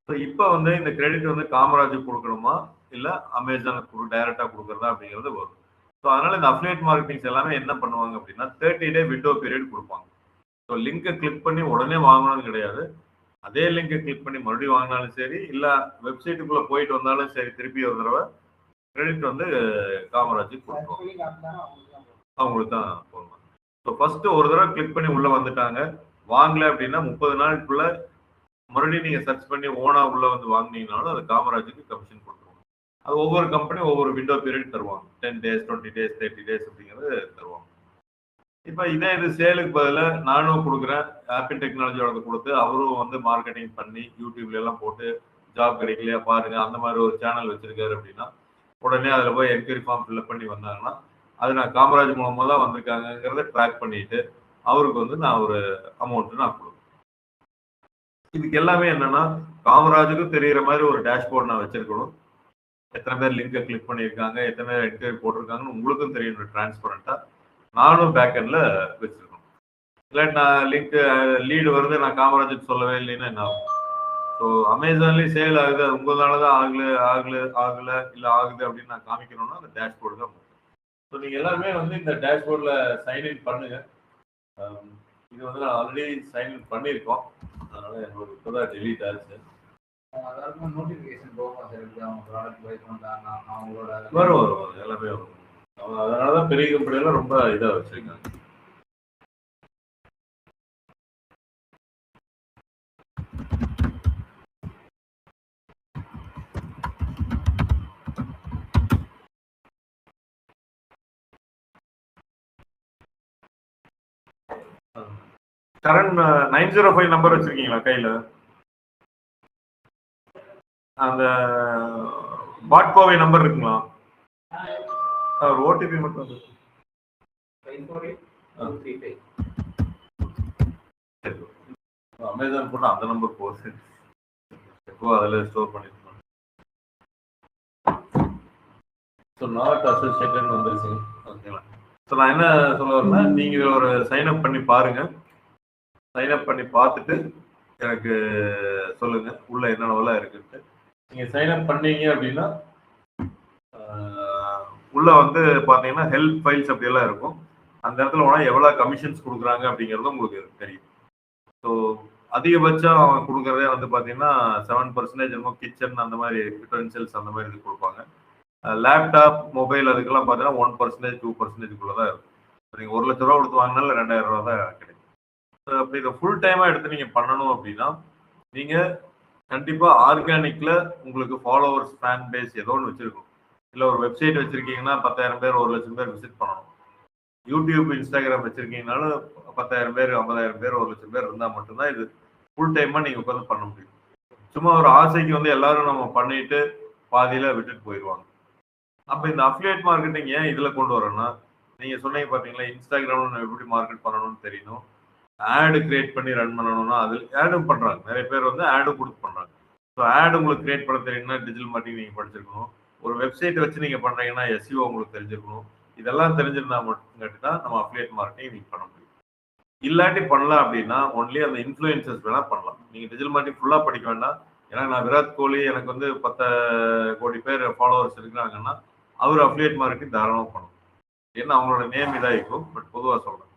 ஸோ இப்போ வந்து இந்த கிரெடிட் வந்து காமராஜுக்கு கொடுக்கணுமா இல்ல அமேசானுக்கு டைரக்டா கொடுக்குறதா அப்படிங்கிறது வரும். ஸோ அதனால இந்த அஃபிலியேட் மார்க்கெட்டிங்ஸ் எல்லாமே என்ன பண்ணுவாங்க அப்படின்னா 30 டே விண்டோ பீரியட் கொடுப்பாங்க. ஸோ லிங்கை கிளிக் பண்ணி உடனே வாங்கணும்னு கிடையாது. அதே லிங்கை கிளிக் பண்ணி மறுபடியும் வாங்கினாலும் சரி, இல்ல வெப்சைட்டுக்குள்ள போயிட்டு வந்தாலும் சரி, திருப்பி ஒரு தடவை கிரெடிட் வந்து காமராஜுக்கு கொடுத்துருவாங்க. அவங்களுக்கு தான் போகணும். ஸோ ஃபர்ஸ்ட் ஒரு தடவை கிளிக் பண்ணி உள்ள வந்துட்டாங்க, வாங்கல அப்படின்னா 30 நாளுக்குள்ள மறுபடியும் நீங்க சர்ச் பண்ணி ஓனா உள்ள வந்து வாங்கினீங்கனாலும் அது காமராஜுக்கு கமிஷன் கொடுத்துருவாங்க. அது ஒவ்வொரு கம்பெனி ஒவ்வொரு விண்டோ பீரியட் தருவாங்க. 10 டேஸ், 20 டேஸ், 30 டேஸ் அப்படிங்கிறது தருவாங்க. இப்போ இதே இது சேலுக்கு பதிலாக நானும் கொடுக்குறேன், ஆப்பிள் டெக்னாலஜியோட கொடுத்து அவரும் வந்து மார்க்கெட்டிங் பண்ணி யூடியூப்ல எல்லாம் போட்டு ஜாப் கிடைக்கலையா பாருங்க அந்த மாதிரி ஒரு சேனல் வச்சிருக்காரு அப்படின்னா உடனே அதில் போய் என்கொயரி ஃபார்ம் ஃபில்அப் பண்ணி வந்தாங்கன்னா அது நான் காமராஜ் மூலமாக தான் வந்திருக்காங்கிறத ட்ராக் பண்ணிட்டு அவருக்கு வந்து நான் ஒரு அமௌண்ட் நான் கொடுப்பேன். இதுக்கு எல்லாமே என்னன்னா காமராஜுக்கும் தெரிகிற மாதிரி ஒரு டேஷ்போர்ட் நான் வச்சிருக்கணும். எத்தனை பேர் லிங்கை கிளிக் பண்ணியிருக்காங்க, எத்தனை பேர் என்கொயரி போட்டிருக்காங்கன்னு உங்களுக்கும் தெரியணும் டிரான்ஸ்பரண்டா. நானும் பேக்கெண்ட்ல வச்சிருக்கணும். இல்லாட்டி நான் லிங்க் லீடு வருது நான் காமராஜுக்கு சொல்லவே இல்லைன்னா என்ன ஆகும்? ஸோ அமேசான்லேயும் சேல் ஆகுது, அது உங்களால தான் ஆகல இல்லை ஆகுது அப்படின்னு நான் காமிக்கணும்னா அந்த டேஷ்போர்டு தான். ஸோ நீங்கள் எல்லாருமே வந்து இந்த டேஷ்போர்டில் சைன்இன் பண்ணுங்க. இது வந்து நான் ஆல்ரெடி சைன்இன் பண்ணியிருக்கோம், அதனால என்னோட இப்போ தான் டெலீட் ஆச்சு. நோட்டிஃபிகேஷன் போகும் சார், அவங்க ப்ராடக்ட் பை பண்ணுறாங்க அவங்களோட வரும் எல்லாமே வரும். அதனால தான் பெரிய கம்பெனியெல்லாம் ரொம்ப இதாக வச்சிருக்காங்க. கரண் 905 நம்பர் வச்சிருக்கீங்களா கையில? அந்த பாட்கோவை நம்பர் இருக்குங்களா? ஒரு ஓடிபி மட்டும் அமேசான் போட்டு அந்த நம்பர் போகுது, அதில் ஸ்டோர் பண்ணிருக்கோம். ஸோ நாட் அசோசியேட்டட் வந்துருச்சுங்க. ஓகேங்களா? ஸோ நான் என்ன சொல்ல வரேன்னா நீங்கள் ஒரு சைன்அப் பண்ணி பாருங்க. சைன்அப் பண்ணி பார்த்துட்டு எனக்கு சொல்லுங்க உள்ள என்னென்னலாம் இருக்குன்ட்டு. நீங்கள் சைன்அப் பண்ணீங்க அப்படின்னா உள்ள வந்து பார்த்தீங்கன்னா ஹெல்ப் ஃபைல்ஸ் அப்படியெல்லாம் இருக்கும். அந்த இடத்துல போனால் எவ்வளோ கமிஷன்ஸ் கொடுக்குறாங்க அப்படிங்கிறது உங்களுக்கு தெரியும். ஸோ அதிகபட்சம் அவங்க கொடுக்குறதே வந்து பார்த்தீங்கன்னா 7% என்னமோ கிச்சன் அந்த மாதிரி யூட்டென்சில்ஸ் அந்த மாதிரி இது கொடுப்பாங்க. லேப்டாப் மொபைல் அதுக்கெல்லாம் பார்த்தீங்கன்னா 1%, 2%குள்ளே தான் இருக்கும். நீங்கள் 1 லட்ச ரூபா கொடுத்து வாங்கினாலும் 2000 ரூபா தான் கிடைக்கும். அப்படி இதை ஃபுல் டைமாக எடுத்து நீங்கள் பண்ணணும் அப்படின்னா நீங்கள் கண்டிப்பாக ஆர்கானிக்கில் உங்களுக்கு ஃபாலோவர்ஸ் ஃபேன் பேஸ் ஏதோ ஒன்று வச்சுருக்கணும். இல்லை ஒரு வெப்சைட் வச்சுருக்கீங்கன்னா 10,000 பேர் 1,00,000 பேர் விசிட் பண்ணணும். யூடியூப் இன்ஸ்டாகிராம் வச்சுருக்கீங்கனாலும் 10,000 பேர் 50,000 பேர் 1,00,000 பேர் இருந்தால் மட்டும்தான் இது ஃபுல் டைமாக நீங்கள் உட்காந்து பண்ண முடியும். சும்மா ஒரு ஆசைக்கு வந்து எல்லாரும் நம்ம பண்ணிட்டு பாதியில் விட்டுட்டு போயிடுவாங்க. அப்போ இந்த அஃபிலியேட் மார்க்கெட்டிங் ஏன் இதில் கொண்டு வரோன்னா நீங்கள் சொன்னீங்க பார்த்தீங்களா, இன்ஸ்டாகிராமில் எப்படி மார்க்கெட் பண்ணணும்னு தெரியணும், ஆடு கிரியேட் பண்ணி ரன் பண்ணணும்னா அதில் ஆடும் பண்ணுறாங்க. நிறைய பேர் வந்து ஆடும் கொடுத்து பண்ணுறாங்க. ஸோ ஆடு உங்களுக்கு கிரியேட் பண்ண தெரியும்னா டிஜிட்டல் மார்க்கெட்டிங் நீங்கள் படிச்சிருக்கணும். ஒரு வெப்சைட் வச்சு நீங்கள் பண்ணுறீங்கன்னா எஸ்இஓ உங்களுக்கு தெரிஞ்சிருக்கணும். இதெல்லாம் தெரிஞ்சிருந்தா மட்டும் தான் நம்ம அஃபிலியேட் மார்க்கெட்டிங் நீங்கள் பண்ண முடியும். இல்லாட்டி பண்ணலாம் அப்படின்னா ஒன்லி அந்த இன்ஃப்ளூயன்சஸ் வேணால் பண்ணலாம். நீங்கள் டிஜிட்டல் மார்க்கெட்டிங் ஃபுல்லாக படிக்க வேண்டாம். ஏன்னா நான் விராட் கோலி எனக்கு வந்து 10 கோடி பேர் ஃபாலோவர்ஸ் இருக்கிறாங்கன்னா அவர் அஃபிலியேட் மார்க்கெட்டிங் தாராளமாக பண்ணணும். ஏன்னா அவங்களோட நேம் இதாக இருக்கும். பட் பொதுவாக சொல்கிறேன்.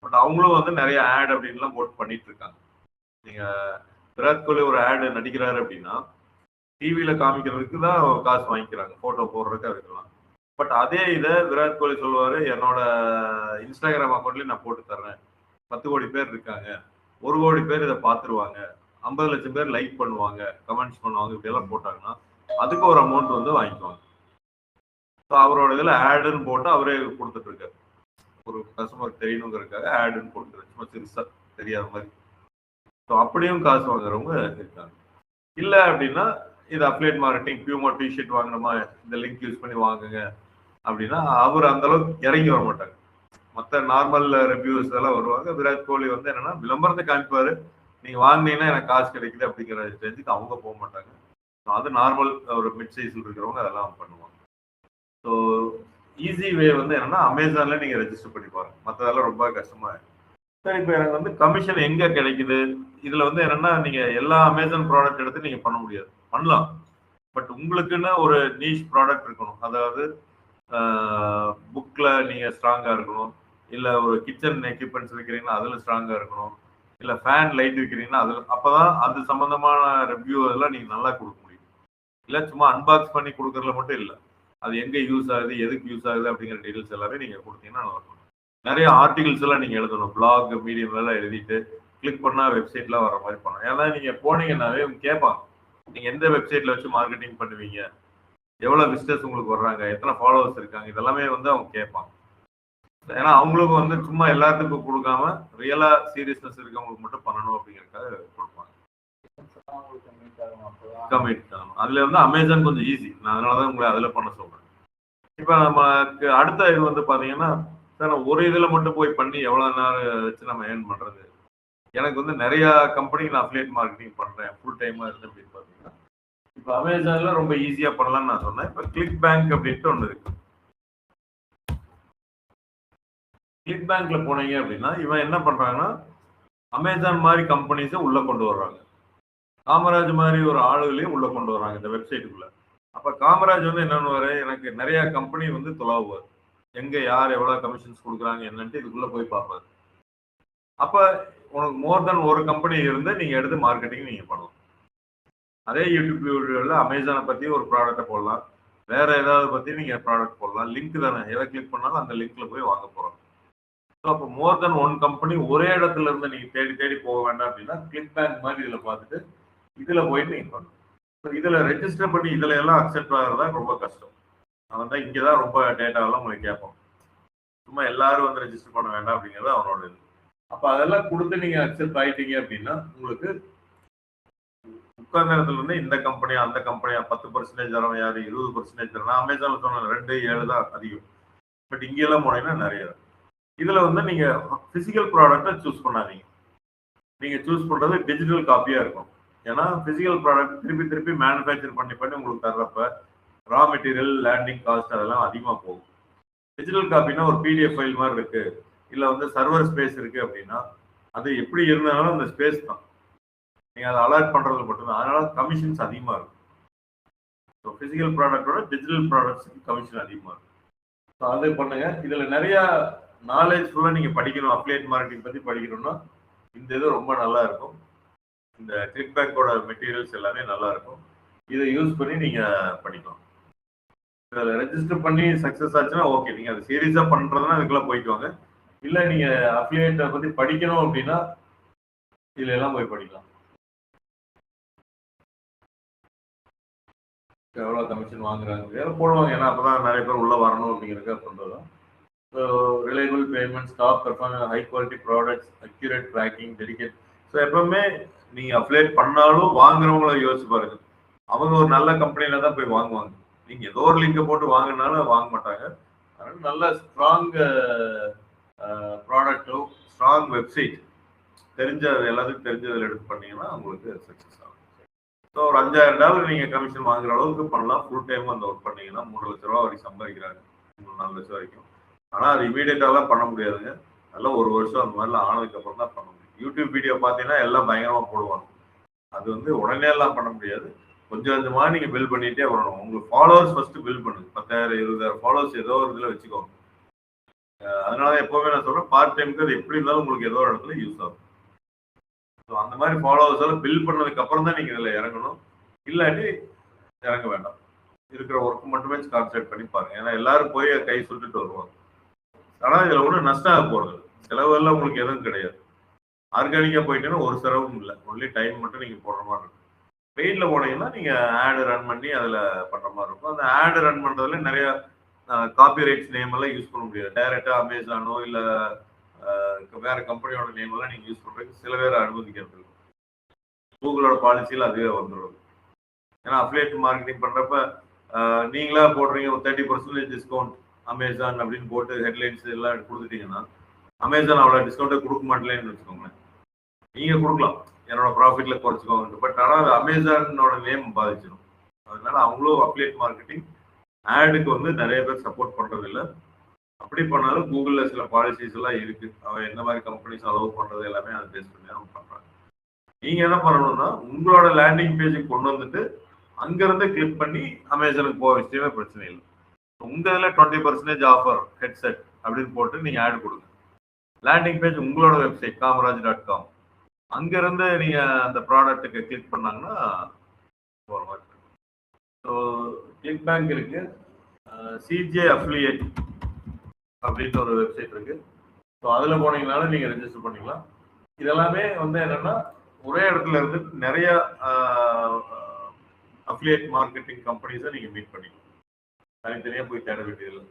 பட் அவங்களும் வந்து நிறைய ஆட் அப்படின்லாம் போட்டு பண்ணிட்டு இருக்காங்க. நீங்கள் விராட் கோலி ஒரு ஆடு நடிக்கிறாரு அப்படின்னா டிவியில் காமிக்கிறதுக்கு தான் காசு வாங்கிக்கிறாங்க, ஃபோட்டோ போடுறதுக்கு அதுக்கெல்லாம். பட் அதே இதை விராட் கோலி சொல்லுவார், என்னோட இன்ஸ்டாகிராம் அக்கௌண்ட்லேயும் நான் போட்டு தர்றேன், 10 கோடி பேர் இருக்காங்க, 1 கோடி பேர் இதை பார்த்துருவாங்க, 50 லட்சம் பேர் லைக் பண்ணுவாங்க, கமெண்ட்ஸ் பண்ணுவாங்க, இப்படியெல்லாம் போட்டாங்கன்னா அதுக்கு ஒரு அமௌண்ட் வந்து வாங்கிக்குவாங்க. ஸோ அவரோட இதில் ஆடுன்னு போட்டு அவரே கொடுத்துட்டு இருக்காரு. ஒரு கஸ்டமருக்கு தெரியணுங்கிறதுக்காக ஆடுன்னு போட்டுருக்காரு, சும்மா சிறுசா தெரியாத மாதிரி. ஸோ அப்படியும் காசு வாங்குறவங்க இருக்காங்க. இல்லை அப்படின்னா இது அஃபிலியேட் மார்க்கெட்டிங், பியூமா டிஷர்ட் வாங்கினோமா இந்த லிங்க் யூஸ் பண்ணி வாங்குங்க அப்படின்னா அவர் அந்த அளவுக்கு இறங்கி வர மாட்டாங்க. மற்ற நார்மல் ரிவ்யூஸ் எல்லாம் வருவாங்க. விராட் கோலி வந்து என்னன்னா விளம்பரத்தை காமிப்பாரு, நீங்க வாங்கினீங்கன்னா எனக்கு காசு கிடைக்குது அப்படிங்கிற ரேஞ்சுக்கு அவங்க போக மாட்டாங்க. அது நார்மல் ஒரு மிட் சைஸில் இருக்கிறவங்க அதெல்லாம் பண்ணுவாங்க. ஸோ ஈஸி வே வந்து என்னன்னா அமேசான்ல நீங்க ரெஜிஸ்டர் பண்ணி பாருங்க. மற்றதெல்லாம் ரொம்ப கஷ்டமா இருக்கு. சரி, இப்போ எனக்கு வந்து கமிஷன் எங்க கிடைக்குது? இதுல வந்து என்னன்னா நீங்க எல்லா அமேசான் ப்ராடக்ட் எடுத்து நீங்க பண்ண முடியாது. பண்ணலாம். பட் உங்களுக்குன்னு ஒரு நீஷ் ப்ராடக்ட் இருக்கணும். அதாவது புக்ல நீங்க ஸ்ட்ராங்கா இருக்கணும். இல்ல ஒரு கிச்சன் எக்யூப்மெண்ட்ஸ் விற்கிறீங்கன்னா அதுல ஸ்ட்ராங்கா இருக்கணும். இல்ல ஃபேன் லைட் விற்கிறீங்கன்னா அதுல அப்பதான் அது சம்பந்தமான ரிவ்யூ எல்லாம் நீங்க நல்லா கொடுக்க முடியும். இல்ல சும்மா அன்பாக்ஸ் பண்ணி கொடுக்கறதுல மட்டும் இல்ல. அது எங்க யூஸ் ஆகுது, எதுக்கு யூஸ் ஆகுது அப்படிங்கிற டீடைல்ஸ் எல்லாமே நீங்க கொடுத்தீங்கன்னா நல்லா இருக்கும். நிறைய ஆர்டிகல்ஸ் எல்லாம் நீங்க எழுதணும். பிளாக் மீடியம் எல்லாம் எழுதிட்டு கிளிக் பண்ணா வெப்சைட்லாம் வர மாதிரி பண்ணணும். ஏன்னா நீங்க போனீங்கன்னாவே கேட்பாங்க, நீங்க எந்த வெப்சைட்ல வச்சு மார்க்கெட்டிங் பண்ணுவீங்க, எவ்வளவு விசிட்டர்ஸ் உங்களுக்கு வர்றாங்க, எத்தனை ஃபாலோவர்ஸ் இருக்காங்க, இதெல்லாமே வந்து அவங்க கேட்பாங்க. ஏன்னா அவங்களுக்கு வந்து சும்மா எல்லாத்துக்கும் கொடுக்காம ரியலா சீரியஸ்னஸ் இருக்கவங்களுக்கு மட்டும் பண்ணணும் அப்படிங்கறதுக்காக கொடுப்பாங்க. கமிட் ஆகணும். அதுல வந்து அமேசான் கொஞ்சம் ஈஸி. நான் அதனாலதான் உங்களை அதுல பண்ண சொல்றேன். இப்ப நமக்கு அடுத்த இது வந்து பாத்தீங்கன்னா, சார் ஒரு இதுல மட்டும் போய் பண்ணி எவ்வளவு நேரம் வச்சு நம்ம ஏர்ன் பண்றது? எனக்கு வந்து நிறைய கம்பெனிக்கு நான் அஃபிலியேட் மார்க்கெட்டிங் பண்றேன், ஃபுல் டைமா இருந்து அப்படின்னு பாத்தீங்கன்னா, இப்ப அமேசான்ல ரொம்ப ஈஸியா பண்ணலாம்னு நான் சொன்னேன். இப்ப கிளிக் பேங்க் அப்படின்ட்டு ஒண்ணு இருக்கு. கிளிக் பேங்க்ல போனீங்க அப்படின்னா இவன் என்ன பண்றாங்கன்னா, அமேசான் மாதிரி கம்பெனிஸை உள்ள கொண்டு வர்றாங்க. காமராஜ் மாதிரி ஒரு ஆளுகளையும் உள்ள கொண்டு வர்றாங்க இந்த வெப்சைட்டுக்குள்ள. அப்ப காமராஜ் வந்து என்ன பண்ணுவாரு, எனக்கு நிறைய கம்பெனி வந்து தொலாவுவார். எங்க யார் எவ்வளவு கமிஷன்ஸ் கொடுக்குறாங்க என்னன்ட்டு இதுக்குள்ள போய் பார்ப்பாரு. அப்ப உனக்கு மோர் தென் ஒரு கம்பெனி இருந்து நீங்க எடுத்து மார்க்கெட்டிங் நீங்க பண்ணலாம். அதே யூடியூப் வீடியோல அமேசானை பத்தி ஒரு ப்ராடக்ட்டை போடலாம். வேற ஏதாவது பத்தி நீங்க ப்ராடக்ட் போடலாம். லிங்க் தானே, எதை கிளிக் பண்ணாலும் அந்த லிங்க்ல போய் வாங்க போறோம். அப்போ மோர் தென் ஒன் கம்பெனி ஒரே இடத்துல இருந்து நீங்க தேடி தேடி போக வேண்டாம் அப்படின்னா கிளிக் பேங்க் மாதிரி இதுல பார்த்துட்டு இதுல போயிட்டு நீங்க பண்ணணும். இதுல ரெஜிஸ்டர் பண்ணி இதுல எல்லாம் அக்செப்ட் ஆகிறதா ரொம்ப கஷ்டம். அவன் தான் இங்கதான் ரொம்ப டேட்டாவெல்லாம் உங்களுக்கு கேட்போம். சும்மா எல்லாரும் வந்து ரெஜிஸ்டர் பண்ண வேண்டாம் அப்படிங்கிறது அவனோட இது. அப்ப அதெல்லாம் கொடுத்து நீங்க அக்செப்ட் ஆயிட்டீங்க அப்படின்னா உங்களுக்கு உட்கார்ந்த இடத்துல இருந்து இந்த கம்பெனியா அந்த கம்பெனியா 10% தரம் யாரு 20% தரம். நான் அமேசான்ல சொன்ன 2, 7 தான் அதிகம். பட் இங்கெல்லாம் போனீங்கன்னா நிறைய. இதுல வந்து நீங்க பிசிக்கல் ப்ராடக்ட்டை சூஸ் பண்ணாதீங்க. நீங்க சூஸ் பண்றது டிஜிட்டல் காப்பியா இருக்கும். ஏன்னா பிசிக்கல் ப்ராடக்ட் திருப்பி திருப்பி மேனுஃபேக்சர் பண்ணி பண்ணி உங்களுக்கு தர்றப்ப ரா மெட்டீரியல் லேண்டிங் காஸ்ட் அதெல்லாம் அதிகமா போகும். டிஜிட்டல் காப்பினா ஒரு பிடிஎஃப் ஃபைல் மாதிரி இருக்கு, இல்ல வந்து சர்வர் ஸ்பேஸ் இருக்கு அப்படின்னா அது எப்படி இருந்தாலும் அந்த ஸ்பேஸ் தான், நீங்க அதை அலர்ட் பண்றது மட்டும்தான். அதனால கமிஷன்ஸ் அதிகமா இருக்கும். ஸோ பிசிக்கல் ப்ராடக்டோட டிஜிட்டல் ப்ராடக்ட்ஸுக்கு கமிஷன் அதிகமா இருக்கும். ஸோ அது பண்ணுங்க. இதுல நிறைய நாலேஜ் ஃபுல்லாக நீங்கள் படிக்கணும், அப்ளைட் மார்க்கெட்டிங் பற்றி படிக்கணும்னா இந்த இது ரொம்ப நல்லா இருக்கும். இந்த கிளிக் பேங்கோட மெட்டீரியல்ஸ் எல்லாமே நல்லா இருக்கும். இதை யூஸ் பண்ணி நீங்கள் படிக்கலாம். இதில் ரெஜிஸ்டர் பண்ணி சக்ஸஸ் ஆச்சுன்னா ஓகே, நீங்கள் அதை சீரியஸாக பண்ணுறதுனா அதுக்கெல்லாம் போயிட்டு வாங்க. இல்லை நீங்கள் அப்ளைட்டை பற்றி படிக்கணும் அப்படின்னா இதுல எல்லாம் போய் படிக்கலாம். எவ்வளோ கமிஷன் வாங்குறாங்க வேலை போடுவாங்க. ஏன்னா அப்போதான் நிறைய பேர் உள்ளே வரணும் அப்படிங்கிறதுக்காக பண்ணுறதும். So, reliable payments, top performance, high quality products, accurate tracking, dedicated. So எப்பவுமே நீங்க அப்ளைட் பண்ணாலும் வாங்குறவங்கள யோசிச்சு பாருங்க. அவங்க ஒரு நல்ல கம்பெனில தான் போய் வாங்குவாங்க. நீங்க ஏதோ ஒரு லிங்கை போட்டு வாங்கினாலும் வாங்க மாட்டாங்க. அதனால நல்ல ஸ்ட்ராங் ப்ராடக்டோ ஸ்ட்ராங் வெப்சைட் தெரிஞ்ச எல்லாத்துக்கும் தெரிஞ்சதில் எடுத்து பண்ணீங்கன்னா உங்களுக்கு சக்ஸஸ் ஆகும். ஸோ ஒரு $5000 நீங்க கமிஷன் வாங்குற அளவுக்கு பண்ணலாம். ஃபுல் டைம் அந்த ஒர்க் பண்ணீங்கன்னா 3 லட்ச ரூபா வரைக்கும் சம்பாதிக்கிறாங்க. 4 லட்சம் வரைக்கும். ஆனால் அது இமீடியட்டாலாம் பண்ண முடியாதுங்க. அதெல்லாம் ஒரு வருஷம் அந்த மாதிரிலாம் ஆனதுக்கப்புறம் தான் பண்ண முடியும். யூடியூப் வீடியோ பார்த்தீங்கன்னா எல்லாம் பயங்கரமாக போடுவாங்க. அது வந்து உடனே எல்லாம் பண்ண முடியாது. கொஞ்சம் கொஞ்சமாக நீங்கள் பில் பண்ணிகிட்டே வரணும். உங்களுக்கு ஃபாலோவர்ஸ் ஃபஸ்ட்டு பில் பண்ணுங்க. 10,000 20,000 ஃபாலோவர்ஸ் ஏதோ ஒரு இதில் வச்சுக்கோங்க. அதனால எப்போவுமே நான் சொல்கிறேன், பார்ட் டைமுக்கு அது எப்படி இருந்தாலும் உங்களுக்கு ஏதோ ஒரு இடத்துல யூஸ் ஆகும். ஸோ அந்த மாதிரி ஃபாலோவர்ஸ் எல்லாம் பில் பண்ணதுக்கு அப்புறம் தான் நீங்கள் இதில் இறங்கணும். இல்லாட்டி இறங்க வேண்டாம். இருக்கிற ஒர்க் மட்டுமே கான்சென்ட்ரேட் பண்ணி பாருங்க. ஏன்னா எல்லாரும் போய் கை சுட்டுட்டு வருவாங்க. ஆனால் இதில் ஒன்றும் நஷ்டம் ஆக போகிறது செலவெல்லாம் உங்களுக்கு எதுவும் கிடையாது. ஆர்கானிக்காக போயிட்டீங்கன்னா ஒரு செலவும் இல்லை. ஒன்லி டைம் மட்டும் நீங்கள் போடுற மாதிரி இருக்கும். பெய்டில் போனீங்கன்னா நீங்கள் ஆடு ரன் பண்ணி அதில் பண்ணுற மாதிரி இருக்கும். அந்த ஆடு ரன் பண்ணுறதுல நிறைய காப்பி ரைட்ஸ் நேம் எல்லாம் யூஸ் பண்ண முடியாது. டைரெக்டாக அமேசானோ இல்லை வேற கம்பெனியோட நேம் எல்லாம் நீங்கள் யூஸ் பண்ணுறதுக்கு சில பேர் அனுமதிக்கிறது இருக்கும். கூகுளோட பாலிசியில் அதுவே வந்துடும். ஏன்னா அஃபிலியேட் மார்க்கெட்டிங் பண்ணுறப்ப நீங்களா போடுறீங்க ஒரு 30% டிஸ்கவுண்ட் அமேசான் அப்படின்னு போட்டு ஹெட்லைன்ஸ் எல்லாம் கொடுத்துட்டீங்கன்னா அமேசான் அவ்வளோ டிஸ்கவுண்ட்டே கொடுக்க மாட்டேன்னு வச்சுக்கோங்களேன். நீங்கள் கொடுக்கலாம், என்னோட ப்ராஃபிட்ல குறைச்சிக்கோங்க. பட் ஆனால் அது அமேசானோட நேம் பாதிச்சிடும். அதனால அவங்களும் அஃபிலியேட் மார்க்கெட்டிங் ஆடுக்கு வந்து நிறைய பேர் சப்போர்ட் பண்றது இல்ல. அப்படி பண்ணாலும் கூகுள்ல சில பாலிசிஸ் எல்லாம் இருக்கு. அவன் என்ன மாதிரி கம்பெனிஸ் அலோவ் பண்றது எல்லாமே அதை பேஸ் பண்ணி தான் பண்றாங்க. நீங்க என்ன பண்ணணும்னா உங்களோட லேண்டிங் பேஜுக்கு கொண்டு வந்துட்டு அங்கிருந்து கிளிக் பண்ணி அமேசானுக்கு போக விஷயமே பிரச்சனை இல்லை. உங்க இதில் 20% ஆஃபர் ஹெட்செட் அப்படின்னு போட்டு நீங்க ஆட் கொடுங்க. லேண்டிங் பேஜ் உங்களோட வெப்சைட் காமராஜ்.com அங்கிருந்து நீங்க அந்த ப்ராடக்ட்டுக்கு கிளிக் பண்ணாங்கன்னா போற மாதிரி. ஸோ கிளிக் பேங்க் இருக்கு, சிஜே அஃபிலியேட் அப்படின்ற ஒரு வெப்சைட் இருக்கு. ஸோ அதில் போனீங்கனாலும் நீங்கள் ரெஜிஸ்டர் பண்ணிக்கலாம். இதெல்லாமே வந்து என்னன்னா ஒரே இடத்துல இருந்து நிறைய அஃபிலியேட் மார்க்கெட்டிங் கம்பெனிஸை நீங்கள் மீட் பண்ணிக்கலாம். தனித்தனியாக போய் தேட வேண்டியதில்லை.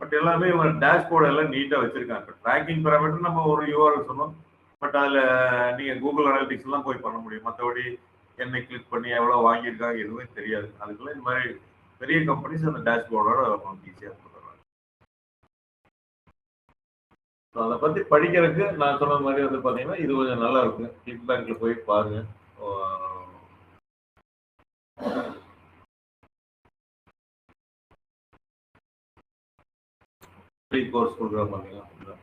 பட் எல்லாமே இவங்க டேஷ்போர்ட் எல்லாம் நீட்டாக வச்சிருக்காங்க. ட்ராக்கிங் பேராமீட்டர் நம்ம ஒரு யூஆர்எல் சொன்னோம். பட் அதில் நீங்கள் கூகுள் அனாலிட்டிக்ஸ் எல்லாம் போய் பண்ண முடியும். மற்றபடி என்னை கிளிக் பண்ணி எவ்வளோ வாங்கியிருக்காங்க எதுவுமே தெரியாது. அதுக்குள்ள இந்த மாதிரி பெரிய கம்பெனிஸ் அந்த டேஷ்போர்டோட நமக்கு ஈஸியாக கொடுத்துட்றாங்க. ஸோ அதை பற்றி படிக்கிறதுக்கு நான் சொன்ன மாதிரி வந்து பார்த்தீங்கன்னா இது கொஞ்சம் நல்லா இருக்கும். கிளிக் பேங்க்ல போய் பாருங்க. ஃப்ரீ கோர்ஸ் கொடுக்குறாங்க பார்த்தீங்கன்னா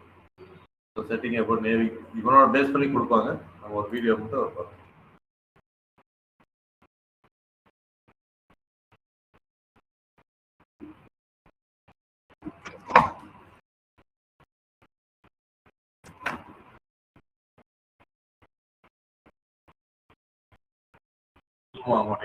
செட்டிங் எப்போ நேவி இவனோட பேஸ் பண்ணி கொடுப்பாங்க. நம்ம ஒரு வீடியோ மட்டும் பார்ப்போம். ஆமாம்.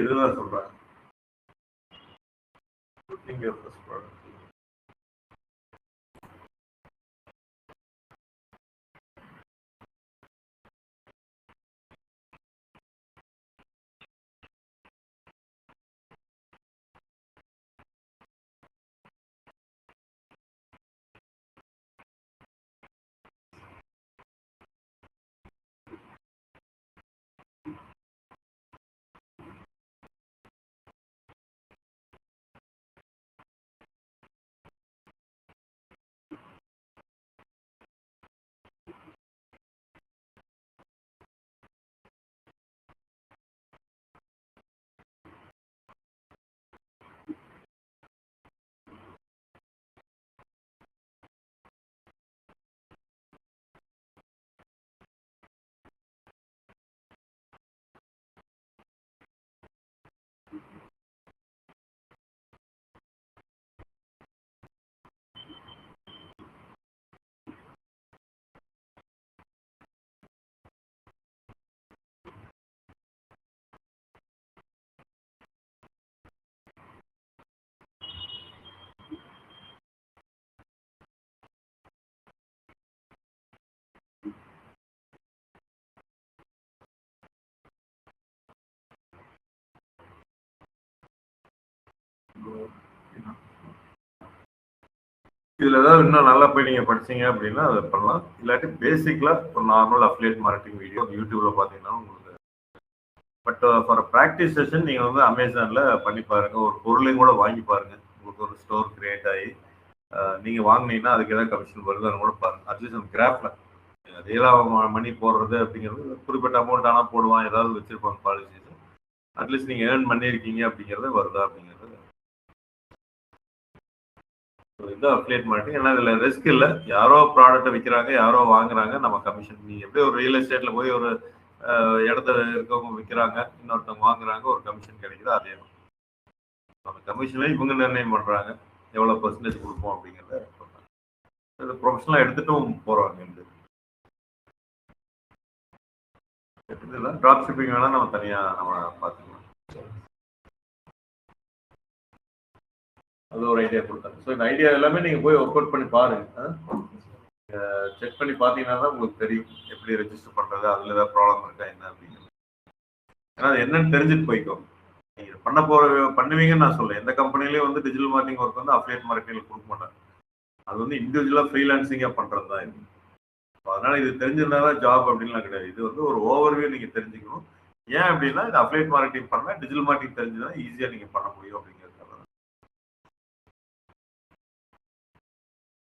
இதுதான் சொல்றாங்க. இதுல ஏதாவது இன்னும் நல்லா போய் நீங்க படிச்சீங்க அப்படின்னா அதை பண்ணலாம். இல்லாட்டி பேசிக்ல ஒரு நார்மல் அஃபிலியேட் மார்க்கெட்டிங் வீடியோ யூடியூப்ல பாத்தீங்கன்னா உங்களுக்கு. பட் ஃபார் ப்ராக்டிஸ் செஷன் நீங்க வந்து அமேசான்ல பண்ணி பாருங்க. ஒரு பொருளையும் கூட வாங்கி பாருங்க. உங்களுக்கு ஒரு ஸ்டோர் கிரியேட் ஆகி நீங்க வாங்கினீங்கன்னா அதுக்கு ஏதாவது கமிஷன் வருதுன்னு கூட பாருங்க. அட்லீஸ்ட் அந்த கிராஃப்ல அதேலாம் மணி போடுறது அப்படிங்கிறது குறிப்பிட்ட அமௌண்ட் ஆனால் போடுவான், ஏதாவது வச்சிருப்பாங்க பாலிசிஸ். அட்லீஸ்ட் நீங்க ஏர்ன் பண்ணியிருக்கீங்க அப்படிங்கிறது வருதா அப்படிங்கிறது. இதுதான் அப்டேட் மார்க்கெட்டிங். ஏன்னா இதுல ரிஸ்க் இல்லை. யாரோ ப்ராடக்ட்டை விற்கிறாங்க, யாரோ வாங்குறாங்க, நம்ம கமிஷன். நீங்க எப்படி ஒரு ரியல் எஸ்டேட்ல போய் ஒரு இடத்துல இருக்கவங்க விற்கிறாங்க, இன்னொருத்தவங்க வாங்குறாங்க, ஒரு கமிஷன் கிடைக்குது. அதே தான் அந்த கமிஷனை இவங்க நிர்ணயம் பண்றாங்க, எவ்வளவு பெர்சன்டேஜ் கொடுப்போம் அப்படிங்கிறத. ப்ரொஃபஷனலா எடுத்துட்டும் போறாங்க. இதெல்லாம் ட்ராப் ஷிப்பிங் வேணா நம்ம தனியா நம்ம பார்த்துக்கலாம். அது ஒரு ஐடியா கொடுத்தாங்க. ஸோ இந்த ஐடியா எல்லாமே நீங்க போய் ஒர்க் அவுட் பண்ணி பாருங்க. செக் பண்ணி பார்த்தீங்கன்னா தான் உங்களுக்கு தெரியும் எப்படி ரெஜிஸ்டர் பண்றது, அதுல ஏதாவது ப்ராப்ளம் இருக்கா என்ன அப்படிங்கிறது. ஏன்னா அது என்னன்னு தெரிஞ்சுட்டு போய்க்கோ. நீங்க பண்ணுவீங்கன்னு நான் சொல்ல. எந்த கம்பெனிலயும் வந்து டிஜிட்டல் மார்க்கெட்டிங் ஒர்க் வந்து அஃபிலியேட் மார்க்கெட்டிங் கொடுக்க மாட்டாங்க. அது வந்து இண்டிவிஜுவலா ஃப்ரீலான்சிங்கா பண்றது தான் இது. அதனால இது தெரிஞ்சிருந்தாதான் ஜாப் அப்படின்லாம் கிடையாது. இது வந்து ஒரு ஓவர்வியூ நீங்க தெரிஞ்சுக்கணும். ஏன் அப்படின்னா இது அஃபிலியேட் மார்க்கெட்டிங் பண்ணா டிஜிட்டல் மார்க்கெட்டிங் தெரிஞ்சுதான் ஈஸியா நீங்க பண்ண முடியும் அப்படிங்கிறது.